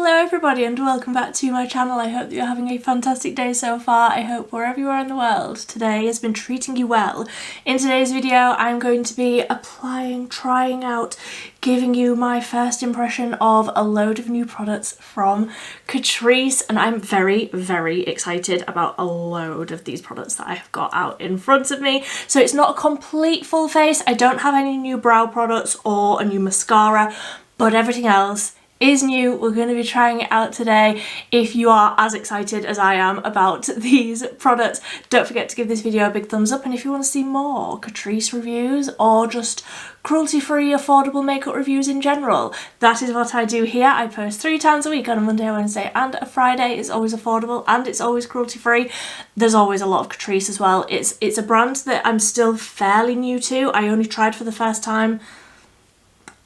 Hello everybody and welcome back to my channel. I hope that you're having a fantastic day so far. I hope wherever you are in the world today has been treating you well. In today's video I'm going to be applying, trying out, giving you my first impression of a load of new products from Catrice, and I'm very excited about a load of these products that I have got out in front of me. So it's not a complete full face. I don't have any new brow products or a new mascara, but everything else is new. We're going to be trying it out today. If you are as excited as I am about these products, don't forget to give this video a big thumbs up, and if you want to see more Catrice reviews or just cruelty-free affordable makeup reviews in general, that is what I do here. I post 3 times a week on a Monday, a Wednesday and a Friday. It's always affordable and it's always cruelty-free. There's always a lot of Catrice as well. It's a brand that I'm still fairly new to. I only tried for the first time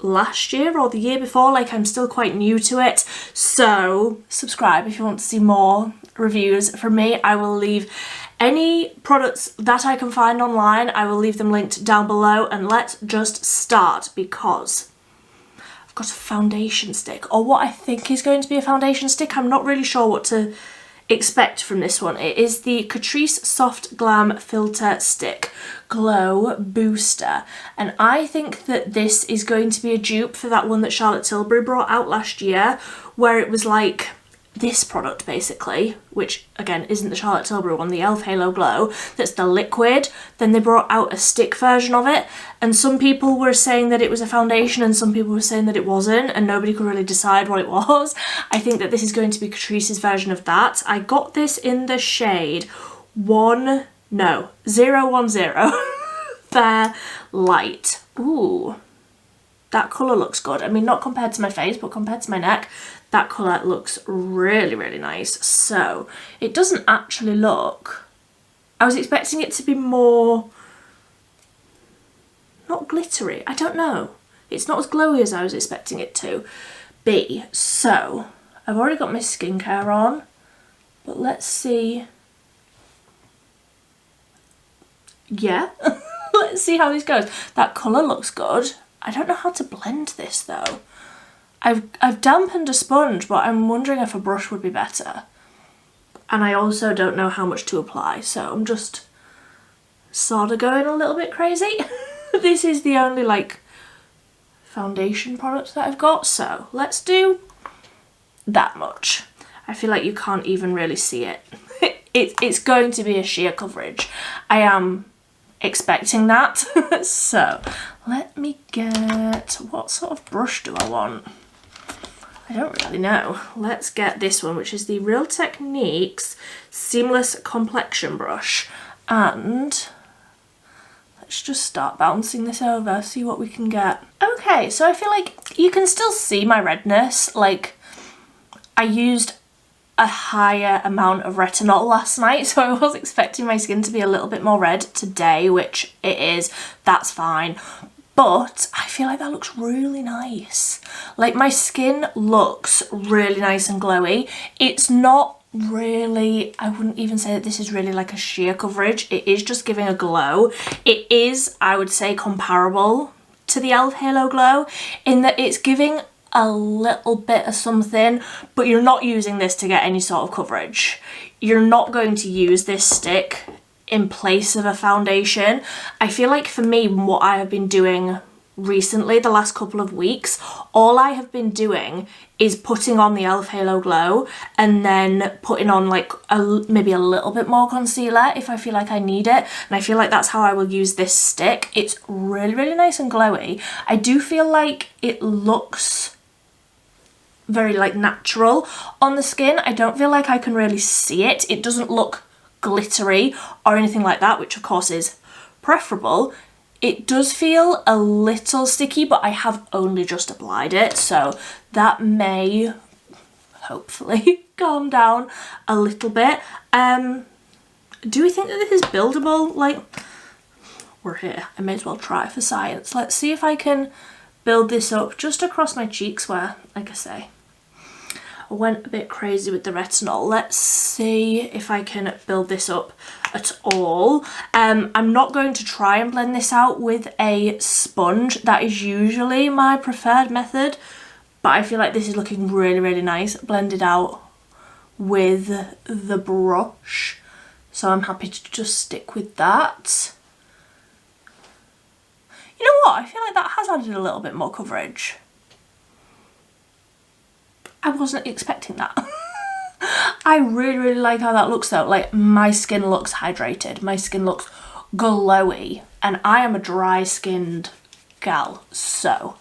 last year or the year before. Like, I'm still quite new to it, so subscribe if you want to see more reviews from me. I will leave any products that I can find online, I will leave them linked down below, and let's just start because I've got a foundation stick, or what I think is going to be a foundation stick. I'm not really sure what to expect from this one. It is the Catrice Soft Glam Filter Stick Glow Booster, and I think that this is going to be a dupe for that one that Charlotte Tilbury brought out last year, where it was like this product basically, which again isn't the Charlotte Tilbury one, the e.l.f. Halo Glow, that's the liquid. Then they brought out a stick version of it, and some people were saying that it was a foundation and some people were saying that it wasn't, and nobody could really decide what it was. I think that this is going to be Catrice's version of that. I got this in the shade 010 Fair Light. Ooh, that colour looks good. I mean, not compared to my face, but compared to my neck, that colour looks really nice. So it doesn't actually look, I was expecting it to be more, not glittery, I don't know. It's not as glowy as I was expecting it to be. So I've already got my skincare on, but let's see. Yeah, let's see how this goes. That colour looks good. I don't know how to blend this though. I've dampened a sponge, but I'm wondering if a brush would be better. And I also don't know how much to apply, so I'm just sort of going a little bit crazy. This is the only like foundation product that I've got, so let's do that much. I feel like you can't even really see it. It's going to be a sheer coverage. I am expecting that. So let me get, what sort of brush do I want? I don't really know. Let's get this one, which is the Real Techniques Seamless Complexion Brush, and let's just start bouncing this over, see what we can get. Okay, so I feel like you can still see my redness. Like, I used a higher amount of retinol last night, so I was expecting my skin to be a little bit more red today, which it is. That's fine. But I feel like that looks really nice. Like, my skin looks really nice and glowy. It's not really, I wouldn't even say that this is really like a sheer coverage. It is just giving a glow. It is, I would say, comparable to the e.l.f. Halo Glow in that it's giving a little bit of something, but you're not using this to get any sort of coverage. You're not going to use this stick in place of a foundation. I feel like for me, what I have been doing recently, the last couple of weeks, all I have been doing is putting on the e.l.f. Halo Glow and then putting on like maybe a little bit more concealer if I feel like I need it, and I feel like that's how I will use this stick. It's really nice and glowy. I do feel like it looks very like natural on the skin. I don't feel like I can really see it. It doesn't look glittery or anything like that, which of course is preferable. It does feel a little sticky, but I have only just applied it, so that may hopefully calm down a little bit. Do we think that this is buildable? Like, we're here, I may as well try for science. Let's see if I can build this up just across my cheeks where, like I say, I went a bit crazy with the retinol. Let's see if I can build this up at all. I'm not going to try and blend this out with a sponge. That is usually my preferred method, but I feel like this is looking really, really nice blended out with the brush. So I'm happy to just stick with that. You know what? I feel like that has added a little bit more coverage. I wasn't expecting that. I really, really like how that looks though. Like, my skin looks hydrated. My skin looks glowy. And I am a dry skinned gal. So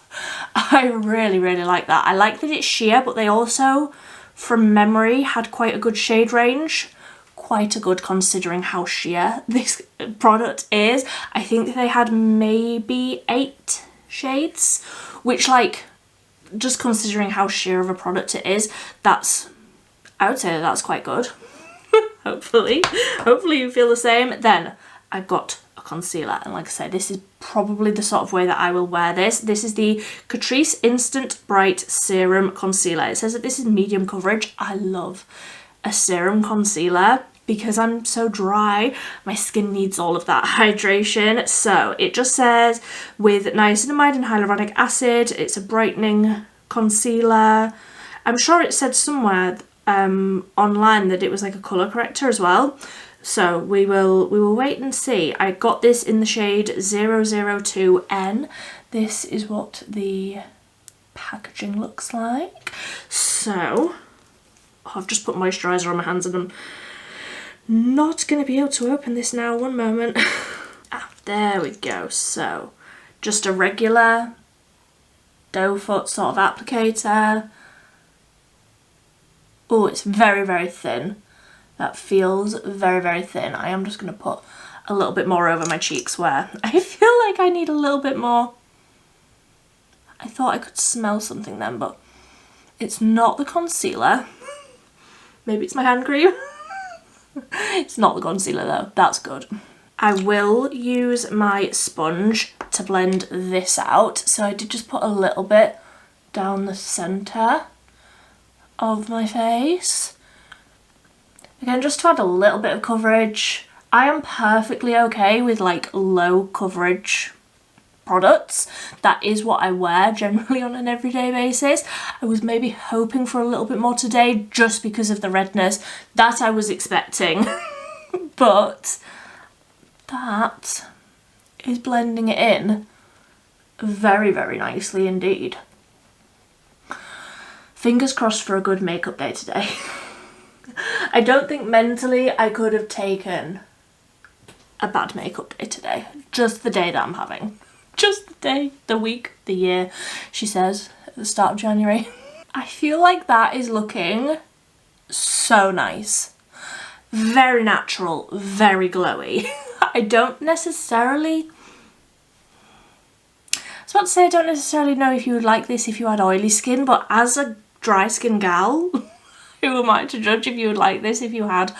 I really, really like that. I like that it's sheer, but they also, from memory, had quite a good shade range. Quite a good considering how sheer this product is. I think they had maybe 8 shades, which, like, just considering how sheer of a product it is, I would say that's quite good. Hopefully you feel the same. Then I've got a concealer, and like I said, this is probably the sort of way that I will wear this. This is the Catrice Instant Bright Serum Concealer. It says that this is medium coverage. I love a serum concealer because I'm so dry. My skin needs all of that hydration. So it just says with niacinamide and hyaluronic acid. It's a brightening concealer. I'm sure it said somewhere online that it was like a colour corrector as well. So we will wait and see. I got this in the shade 002N. This is what the packaging looks like. So I've just put moisturiser on my hands and I'm not going to be able to open this now. One moment. There we go. So just a regular doe foot sort of applicator. Oh, it's very, very thin. That feels very, very thin. I am just going to put a little bit more over my cheeks where I feel like I need a little bit more. I thought I could smell something then, but it's not the concealer. Maybe it's my hand cream. It's not the concealer though. That's good. I will use my sponge to blend this out. So I did just put a little bit down the centre of my face. Again, just to add a little bit of coverage. I am perfectly okay with like low coverage products. That is what I wear generally on an everyday basis. I was maybe hoping for a little bit more today just because of the redness that I was expecting. But that is blending it in very, very nicely indeed. Fingers crossed for a good makeup day today. I don't think mentally I could have taken a bad makeup day today. Just the day that I'm having. Just the day, the week, the year, she says at the start of January. I feel like that is looking so nice. Very natural, very glowy. I don't necessarily... I was about to say I don't necessarily know if you would like this if you had oily skin, but as a dry skin gal, who am I to judge if you would like this if you had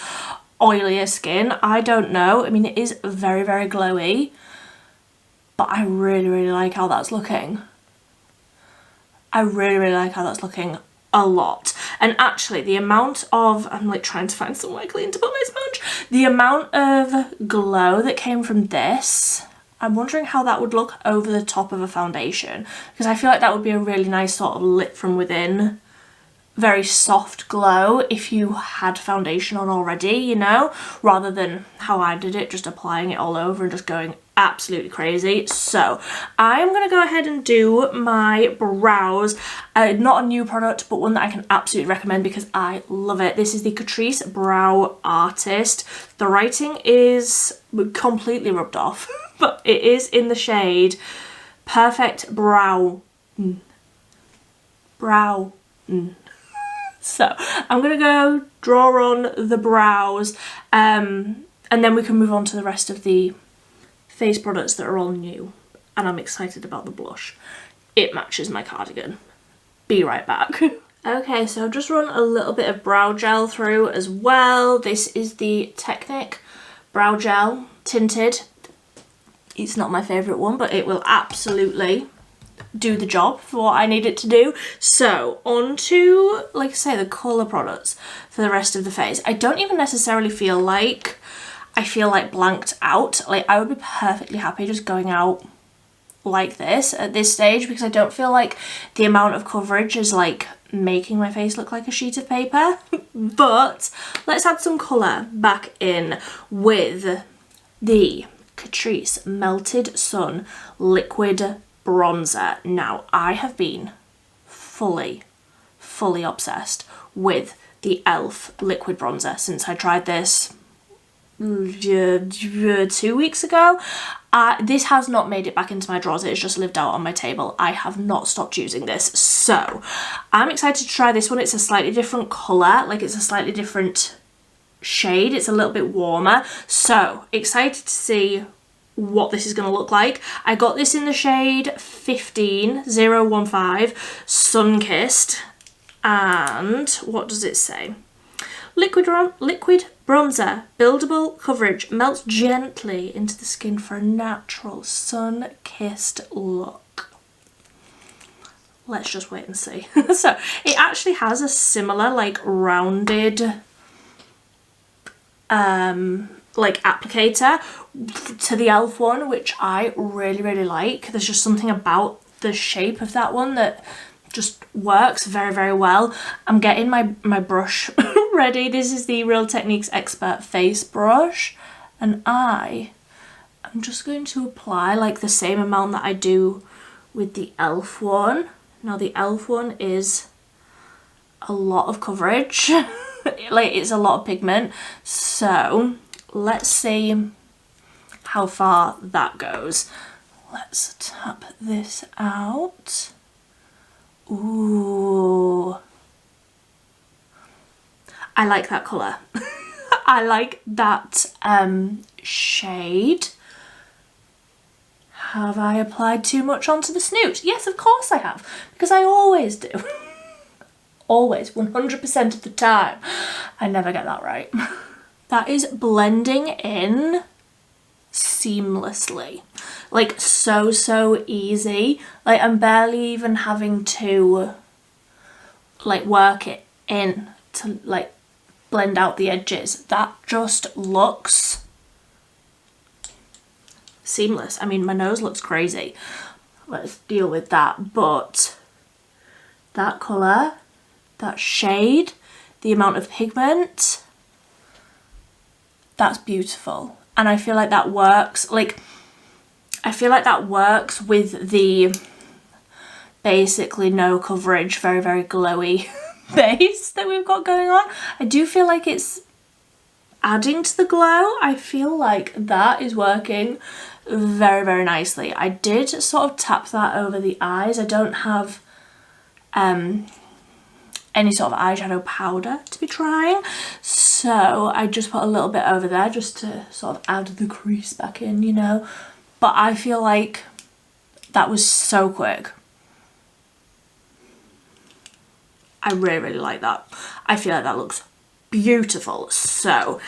oilier skin? I don't know. I mean, it is very, very glowy, but I really, really like how that's looking. I really, really like how that's looking a lot. And actually, the amount of, I'm like trying to find somewhere clean to put my sponge. The amount of glow that came from this, I'm wondering how that would look over the top of a foundation, because I feel like that would be a really nice sort of lit from within, very soft glow if you had foundation on already, you know, rather than how I did it, just applying it all over and just going absolutely crazy. So I'm going to go ahead and do my brows. Not a new product, but one that I can absolutely recommend because I love it. This is the Catrice Brow Artist. The writing is completely rubbed off, but it is in the shade Perfect Brow. Brow. So I'm going to go draw on the brows and then we can move on to the rest of the face products that are all new. And I'm excited about the blush. It matches my cardigan. Be right back. Okay, so I've just run a little bit of brow gel through as well. This is the Technic brow gel, tinted. It's not my favourite one, but it will absolutely do the job for what I need it to do. So on to, like I say, the colour products for the rest of the face. I don't even necessarily feel like blanked out. Like I would be perfectly happy just going out like this at this stage because I don't feel like the amount of coverage is like making my face look like a sheet of paper. But let's add some colour back in with the Catrice Melted Sun Liquid Bronzer. Now, I have been fully obsessed with the e.l.f. liquid bronzer since I tried this 2 weeks ago. This has not made it back into my drawers, it's just lived out on my table. I have not stopped using this, so I'm excited to try this one. It's a slightly different colour, like it's a slightly different shade, it's a little bit warmer, so excited to see what this is going to look like. I got this in the shade 15015 Sunkissed, and what does it say? Liquid bronzer, buildable coverage, melts gently into the skin for a natural sun-kissed look. Let's just wait and see. So it actually has a similar like rounded like applicator to the e.l.f. one, which I really like. There's just something about the shape of that one that just works very well. I'm getting my brush ready. This is the Real Techniques Expert Face Brush, and I am just going to apply like the same amount that I do with the e.l.f. one. Now the e.l.f. one is a lot of coverage, like it's a lot of pigment, so let's see how far that goes. Let's tap this out. Ooh, I like that colour. I like that shade. Have I applied too much onto the snoot? Yes, of course I have, because I always do. Always, 100% of the time. I never get that right. That is blending in seamlessly. Like so easy. Like I'm barely even having to like work it in to like blend out the edges. That just looks seamless. I mean, my nose looks crazy. Let's deal with that. But that colour, that shade, the amount of pigment, that's beautiful. And I feel like that works, like, I feel like that works with the basically no coverage, very glowy base that we've got going on. I do feel like it's adding to the glow. I feel like that is working very nicely. I did sort of tap that over the eyes. I don't have any sort of eyeshadow powder to be trying, so I just put a little bit over there just to sort of add the crease back in, you know. But I feel like that was so quick. I really like that. I feel like that looks beautiful. So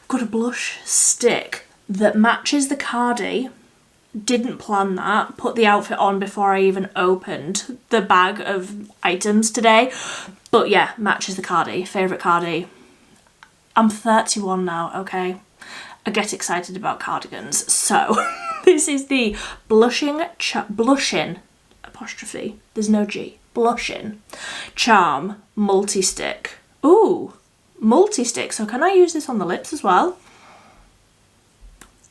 I've got a blush stick that matches the cardi. Didn't plan that, put the outfit on before I even opened the bag of items today, but yeah, matches the cardi, favourite cardi. I'm 31 now, okay? I get excited about cardigans, so this is the blushing apostrophe, there's no G, blushing charm multi-stick. Ooh, multi-stick, so can I use this on the lips as well?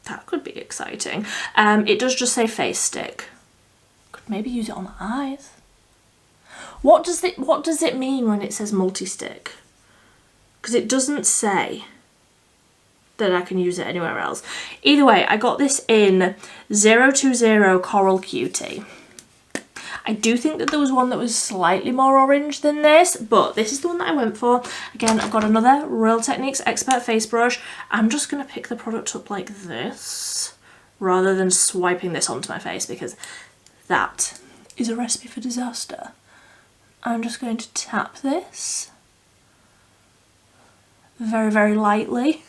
That could be exciting. It does just say face stick. Could maybe use it on the eyes. What does it mean when it says multi-stick? Because it doesn't say that I can use it anywhere else. Either way, I got this in 020 Coral Cutie. I do think that there was one that was slightly more orange than this, but this is the one that I went for. Again, I've got another Real Techniques Expert Face Brush. I'm just going to pick the product up like this, rather than swiping this onto my face, because that is a recipe for disaster. I'm just going to tap this very lightly.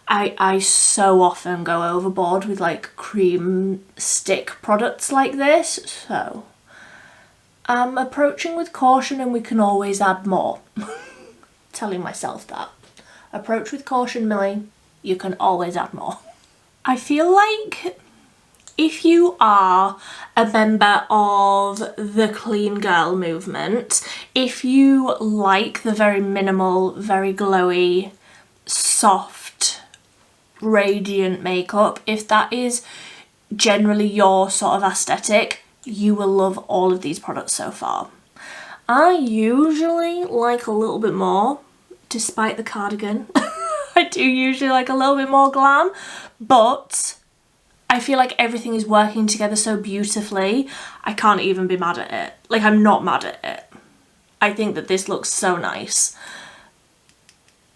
I so often go overboard with like cream stick products like this, so I'm approaching with caution and we can always add more. Telling myself that. Approach with caution, Millie, you can always add more. I feel like if you are a member of the clean girl movement, if you like the very minimal, very glowy, soft, radiant makeup, if that is generally your sort of aesthetic, you will love all of these products so far. I usually like a little bit more, despite the cardigan. I do usually like a little bit more glam, but I feel like everything is working together so beautifully, I can't even be mad at it. Like, I'm not mad at it. I think that this looks so nice.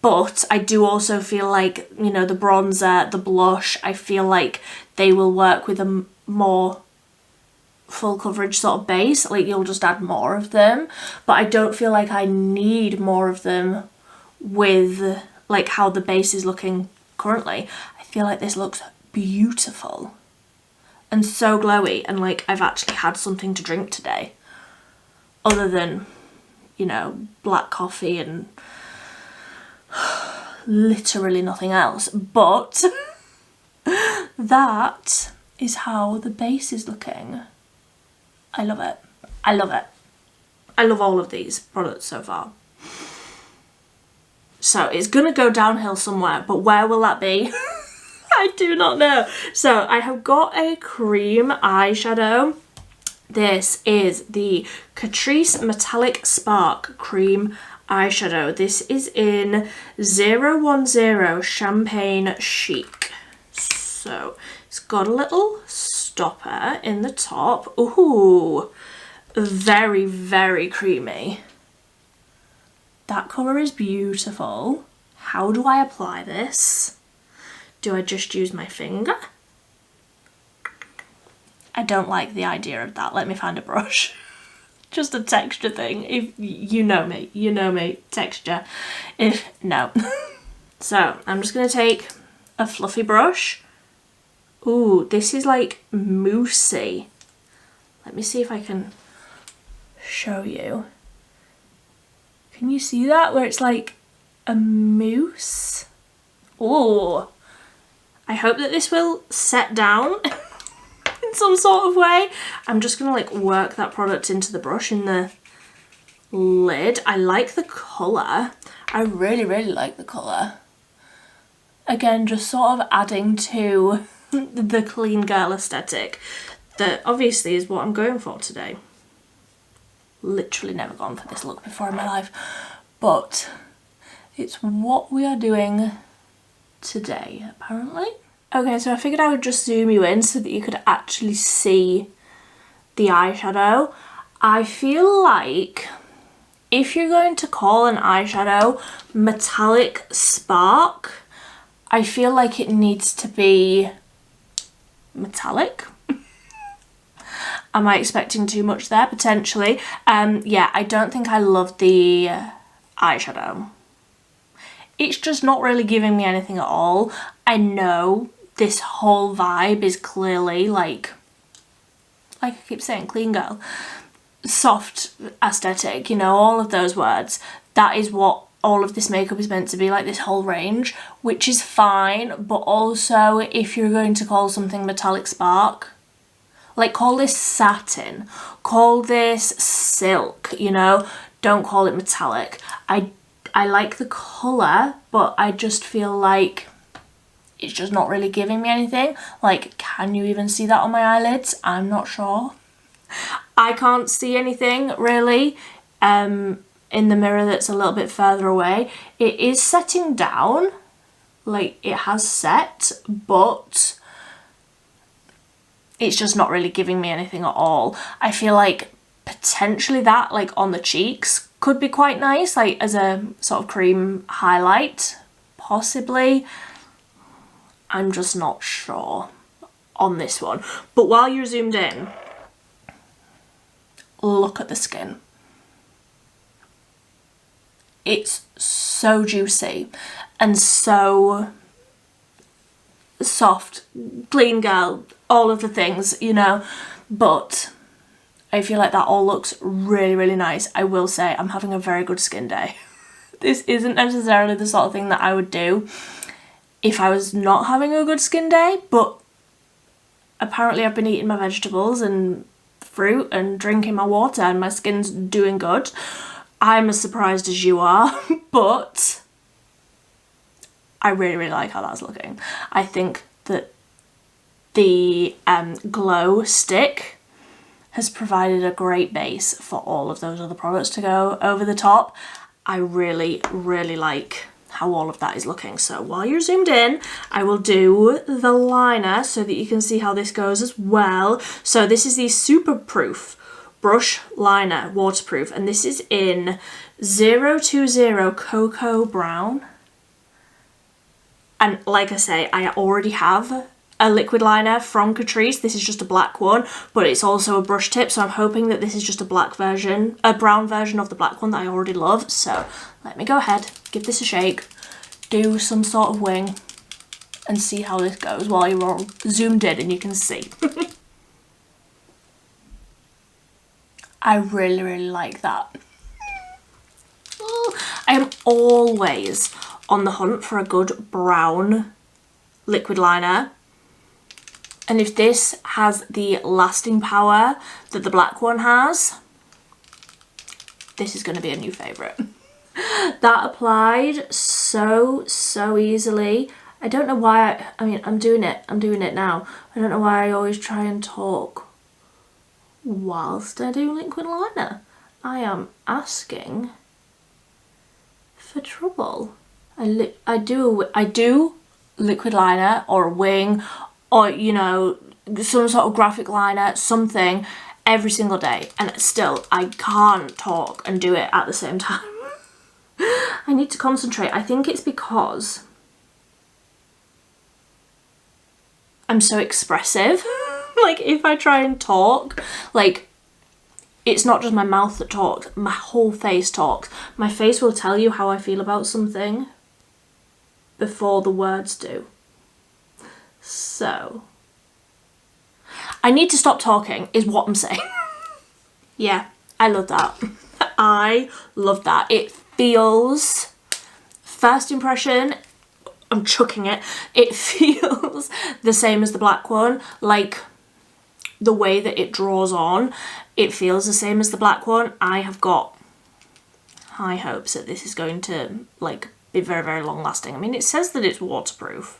But I do also feel like, you know, the bronzer, the blush, I feel like they will work with a more full coverage sort of base. Like, you'll just add more of them. But I don't feel like I need more of them with, like, how the base is looking currently. I feel like this looks beautiful and so glowy, and like I've actually had something to drink today other than, you know, black coffee and literally nothing else. But that is how the base is looking. I love it. I love it. I love all of these products so far. So it's gonna go downhill somewhere, but where will that be? I do not know. So I have got a cream eyeshadow. This is the Catrice Metallic Spark Cream Eyeshadow. This is in 010 Champagne Chic. So it's got a little stopper in the top. Ooh, very, very creamy. That colour is beautiful. How do I apply this? Do I just use my finger? I don't like the idea of that. Let me find a brush. Just a texture thing. If you know me, texture. If no. So I'm just gonna take a fluffy brush. Ooh, this is like moussey. Let me see if I can show you. Can you see that? Where it's like a mousse? Ooh. I hope that this will set down in some sort of way. I'm just gonna like work that product into the brush in the lid. I like the colour. I really, really like the colour. Again, just sort of adding to the clean girl aesthetic that obviously is what I'm going for today. Literally never gone for this look before in my life, but it's what we are doing today, apparently. Okay, so I figured I would just zoom you in so that you could actually see the eyeshadow. I feel like if you're going to call an eyeshadow Metallic Spark, I feel like it needs to be metallic. Am I expecting too much there? Potentially. Yeah, I don't think I love the eyeshadow. It's just not really giving me anything at all. I know this whole vibe is clearly like I keep saying, clean girl, soft aesthetic, you know, all of those words. That is what all of this makeup is meant to be, like this whole range, which is fine. But also, if you're going to call something Metallic Spark, like call this satin, call this silk, you know, don't call it metallic. I like the colour, but I just feel like it's just not really giving me anything. Like, can you even see that on my eyelids? I'm not sure. I can't see anything really in the mirror that's a little bit further away. It is setting down, like it has set, but it's just not really giving me anything at all. I feel like potentially that, like on the cheeks, could be quite nice, like as a sort of cream highlight, possibly. I'm just not sure on this one. But while you're zoomed in, look at the skin. It's so juicy and so soft, clean girl, all of the things, you know, but I feel like that all looks really, really nice. I will say I'm having a very good skin day. This isn't necessarily the sort of thing that I would do if I was not having a good skin day, but apparently I've been eating my vegetables and fruit and drinking my water and my skin's doing good. I'm as surprised as you are, but I really, really like how that's looking. I think that the glow stick has provided a great base for all of those other products to go over the top. I really, really like how all of that is looking. So while you're zoomed in, I will do the liner so that you can see how this goes as well. So this is the Super Proof Brush Liner, waterproof, and this is in 020 Cocoa Brown. And like I say, I already have a liquid liner from Catrice. This is just a black one, but it's also a brush tip, so I'm hoping that this is just a black version, a brown version of the black one that I already love. So let me go ahead, give this a shake, do some sort of wing, and see how this goes while you're all zoomed in and you can see. I really, really like that. I am always on the hunt for a good brown liquid liner. And if this has the lasting power that the black one has, this is going to be a new favourite. That applied so easily. I don't know why, I mean, I'm doing it now. I don't know why I always try and talk whilst I do liquid liner. I am asking for trouble. I do liquid liner or a wing, or, you know, some sort of graphic liner, something, every single day. And still, I can't talk and do it at the same time. I need to concentrate. I think it's because I'm so expressive. Like, if I try and talk, like, it's not just my mouth that talks, my whole face talks. My face will tell you how I feel about something before the words do. So I need to stop talking is what I'm saying. Yeah, I love that. I love that. It feels, first impression, I'm chucking it, it feels the same as the black one. Like, the way that it draws on, it feels the same as the black one. I have got high hopes that this is going to, like, be very, very long lasting. I mean, it says that it's waterproof.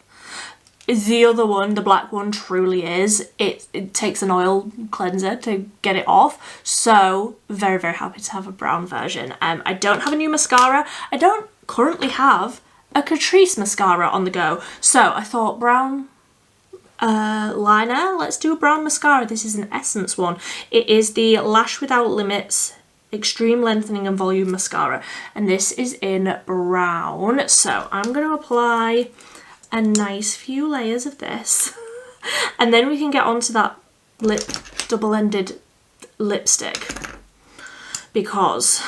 The other one, the black one, truly is. It takes an oil cleanser to get it off. So very, very happy to have a brown version. I don't have a new mascara. I don't currently have a Catrice mascara on the go. So I thought brown liner, let's do a brown mascara. This is an Essence one. It is the Lash Without Limits Extreme Lengthening and Volume Mascara. And this is in brown. So I'm going to apply a nice few layers of this, and then we can get onto that double-ended lipstick, because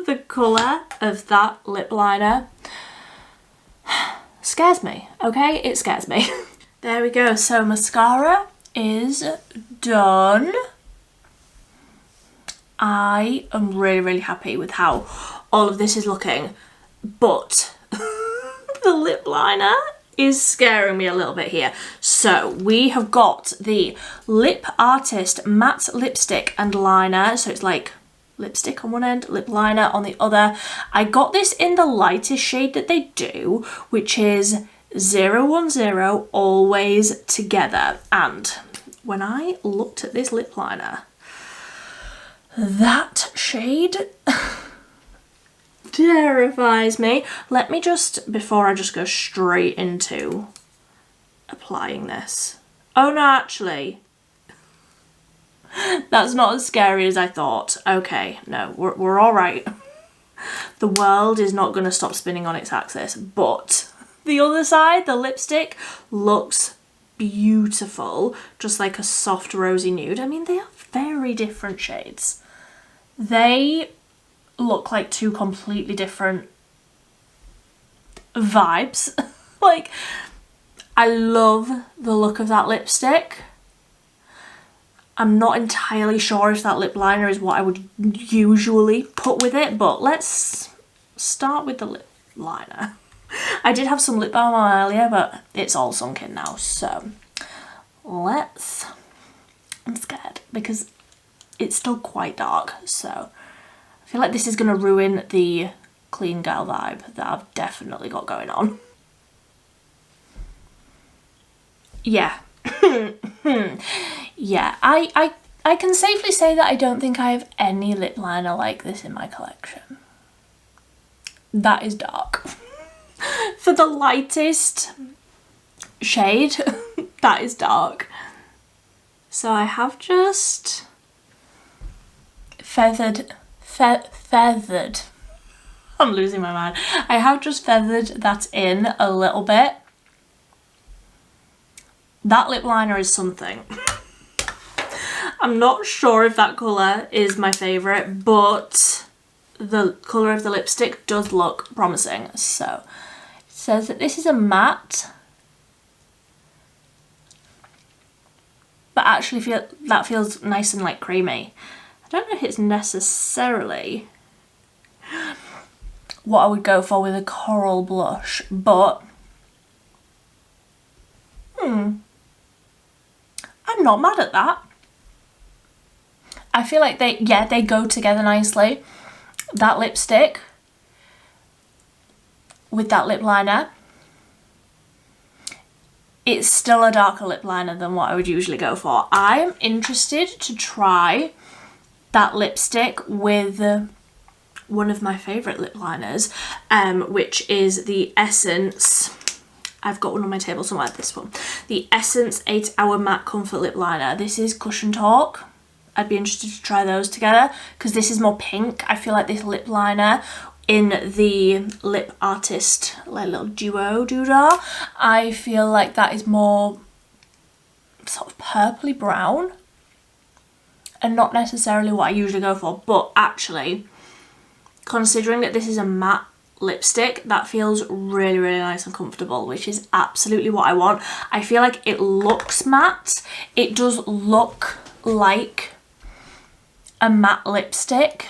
the colour of that lip liner scares me, okay? It scares me. There we go, so mascara is done. I am really, really happy with how all of this is looking, but the lip liner is scaring me a little bit here. So we have got the Lip Artist Matte Lipstick and Liner. So it's like lipstick on one end, lip liner on the other. I got this in the lightest shade that they do, which is 010 Always Together. And when I looked at this lip liner, that shade terrifies me. Let me just, before I just go straight into applying this. Oh no, actually, that's not as scary as I thought. Okay, no, we're all right. The world is not going to stop spinning on its axis, but the other side, the lipstick, looks beautiful. Just like a soft rosy nude. I mean, they are very different shades. They look like two completely different vibes. Like, I love the look of that lipstick. I'm not entirely sure if that lip liner is what I would usually put with it, but let's start with the lip liner. I did have some lip balm on earlier, but it's all sunk in now, so let's I'm scared because it's still quite dark, so I feel like this is going to ruin the clean girl vibe that I've definitely got going on. Yeah. Yeah, I can safely say that I don't think I have any lip liner like this in my collection. That is dark. For the lightest shade, that is dark. So I have just feathered, I'm losing my mind. I have just feathered that in a little bit. That lip liner is something. I'm not sure if that colour is my favourite, but the colour of the lipstick does look promising. So it says that this is a matte, but actually that feels nice and like creamy. I don't know if it's necessarily what I would go for with a coral blush, but I'm not mad at that. I feel like they go together nicely. That lipstick with that lip liner. It's still a darker lip liner than what I would usually go for. I'm interested to try that lipstick with one of my favourite lip liners, which is the Essence. I've got one on my table somewhere, this one. The Essence 8 Hour Matte Comfort Lip Liner. This is Cushion Talk. I'd be interested to try those together because this is more pink. I feel like this lip liner in the Lip Artist like little duo doodah, I feel like that is more sort of purpley brown and not necessarily what I usually go for. But actually, considering that this is a matte lipstick, that feels really, really nice and comfortable, which is absolutely what I want. I feel like it looks matte. It does look like a matte lipstick,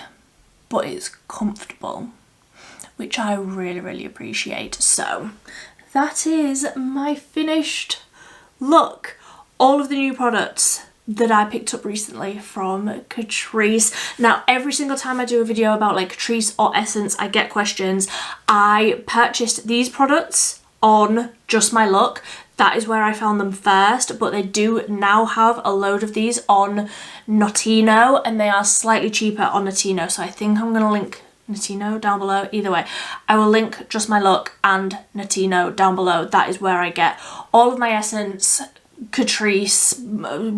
but it's comfortable, which I really, really appreciate. So that is my finished look. All of the new products that I picked up recently from Catrice. Now, every single time I do a video about like Catrice or Essence, I get questions. I purchased these products on Just My Look. That is where I found them first, but they do now have a load of these on Notino, and they are slightly cheaper on Notino. So I think I'm gonna link Notino down below. Either way, I will link Just My Look and Notino down below. That is where I get all of my Essence, Catrice,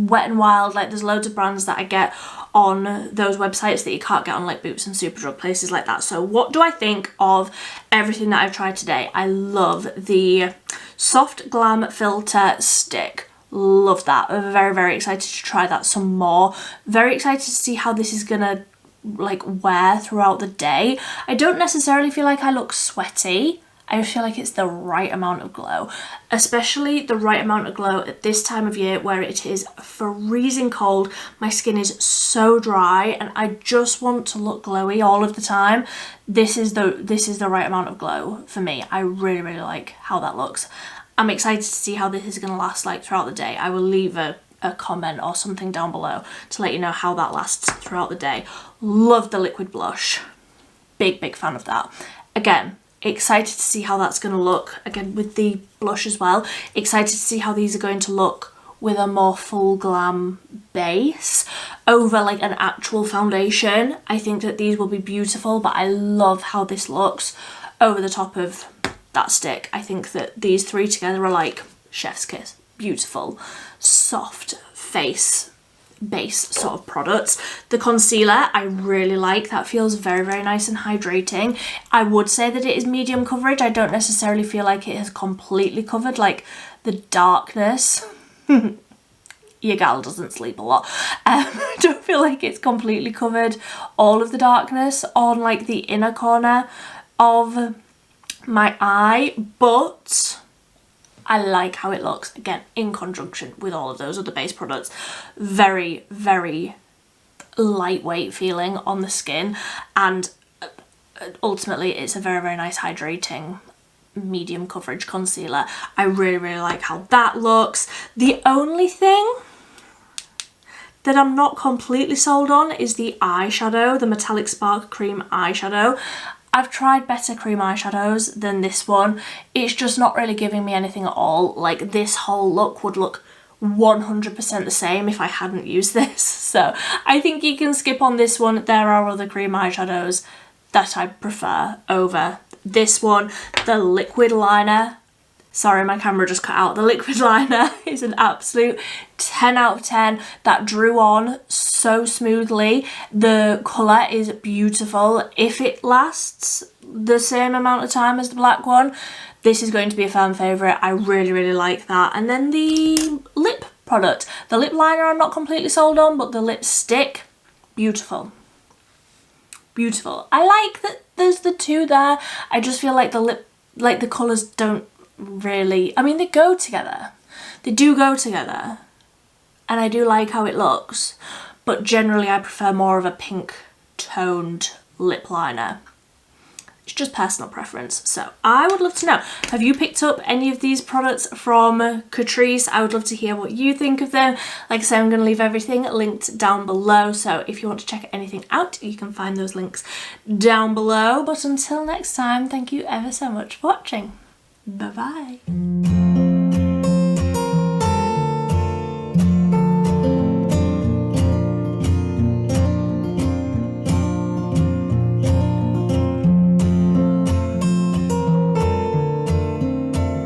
Wet n Wild, like there's loads of brands that I get on those websites that you can't get on like Boots and Superdrug, places like that. So what do I think of everything that I've tried today? I love the Soft Glam Filter Stick. Love that. I'm very, very excited to try that some more. Very excited to see how this is gonna like wear throughout the day. I don't necessarily feel like I look sweaty. I feel like it's the right amount of glow, especially the right amount of glow at this time of year where it is freezing cold. My skin is so dry and I just want to look glowy all of the time. This is the right amount of glow for me. I really, really like how that looks. I'm excited to see how this is going to last like throughout the day. I will leave a comment or something down below to let you know how that lasts throughout the day. Love the liquid blush. Big, big fan of that. Again, excited to see how that's going to look again with the blush as well. Excited to see how these are going to look with a more full glam base over like an actual foundation. I think that these will be beautiful, but I love how this looks over the top of that stick. I think that these three together are like chef's kiss. Beautiful, soft face base sort of products. The concealer I really like. That feels very, very nice and hydrating. I would say that it is medium coverage. I don't necessarily feel like it has completely covered like the darkness. Your gal doesn't sleep a lot. I don't feel like it's completely covered all of the darkness on like the inner corner of my eye, but I like how it looks, again, in conjunction with all of those other base products. Very, very lightweight feeling on the skin, and ultimately it's a very, very nice hydrating medium coverage concealer. I really, really like how that looks. The only thing that I'm not completely sold on is the eyeshadow, the Metallic Spark Cream eyeshadow. I've tried better cream eyeshadows than this one. It's just not really giving me anything at all. Like, this whole look would look 100% the same if I hadn't used this. So I think you can skip on this one. There are other cream eyeshadows that I prefer over this one. The liquid liner, sorry, my camera just cut out. The liquid liner is an absolute 10 out of 10. That drew on so smoothly. The colour is beautiful. If it lasts the same amount of time as the black one, this is going to be a fan favourite. I really, really like that. And then the lip product. The lip liner I'm not completely sold on, but the lipstick, beautiful. Beautiful. I like that there's the two there. I just feel like the colours don't really, I mean, they go together. They do go together. And I do like how it looks. But generally I prefer more of a pink toned lip liner. It's just personal preference. So I would love to know, have you picked up any of these products from Catrice? I would love to hear what you think of them. Like I said, I'm going to leave everything linked down below. So if you want to check anything out, you can find those links down below. But until next time, thank you ever so much for watching. Bye bye.